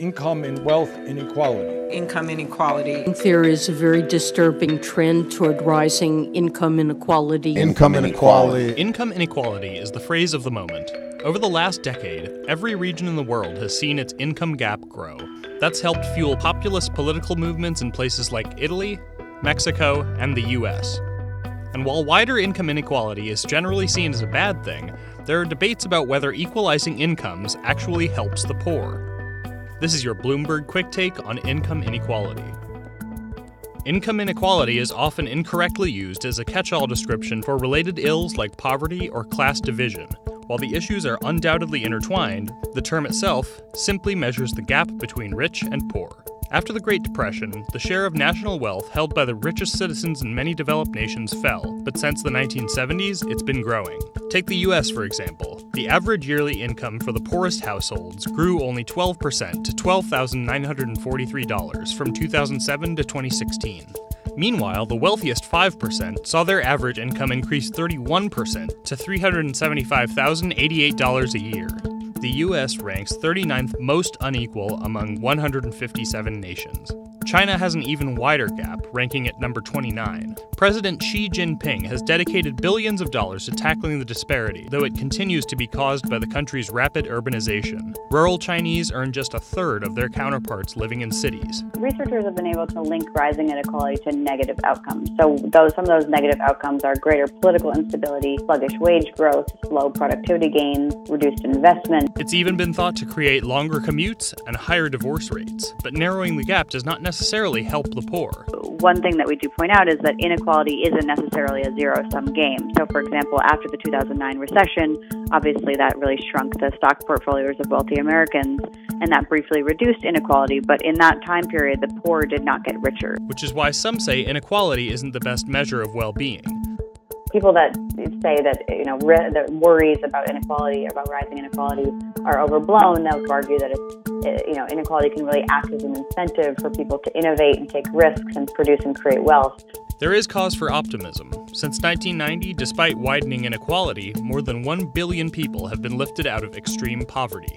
income and wealth inequality. Income inequality. There is a very disturbing trend toward rising income inequality. Income inequality. Income inequality is the phrase of the moment. Over the last decade, every region in the world has seen its income gap grow. That's helped fuel populist political movements in places like Italy, Mexico, and the US. And while wider income inequality is generally seen as a bad thing, there are debates about whether equalizing incomes actually helps the poor. This is your Bloomberg QuickTake on income inequality. Income inequality is often incorrectly used as a catch-all description for related ills like poverty or class division. While the issues are undoubtedly intertwined, the term itself simply measures the gap between rich and poor. After the Great Depression, the share of national wealth held by the richest citizens in many developed nations fell, but since the 1970s, it's been growing. Take the US, for example. The average yearly income for the poorest households grew only 12% to $12,943 from 2007 to 2016. Meanwhile, the wealthiest 5% saw their average income increase 31% to $375,088 a year. The U.S. ranks 39th most unequal among 157 nations. China has an even wider gap, ranking at number 29. President Xi Jinping has dedicated billions of dollars to tackling the disparity, though it continues to be caused by the country's rapid urbanization. Rural Chinese earn just a third of their counterparts living in cities. Researchers have been able to link rising inequality to negative outcomes. So some of those negative outcomes are greater political instability, sluggish wage growth, slow productivity gains, reduced investment. It's even been thought to create longer commutes and higher divorce rates, but narrowing the gap does not necessarily help the poor. One thing that we do point out is that inequality isn't necessarily a zero-sum game. So, for example, after the 2009 recession, obviously that really shrunk the stock portfolios of wealthy Americans, and that briefly reduced inequality. But in that time period, the poor did not get richer. Which is why some say inequality isn't the best measure of well-being. People that say that the worries about inequality, about rising inequality, are overblown. They'll argue that inequality can really act as an incentive for people to innovate and take risks and produce and create wealth. There is cause for optimism. Since 1990, despite widening inequality, more than 1 billion people have been lifted out of extreme poverty.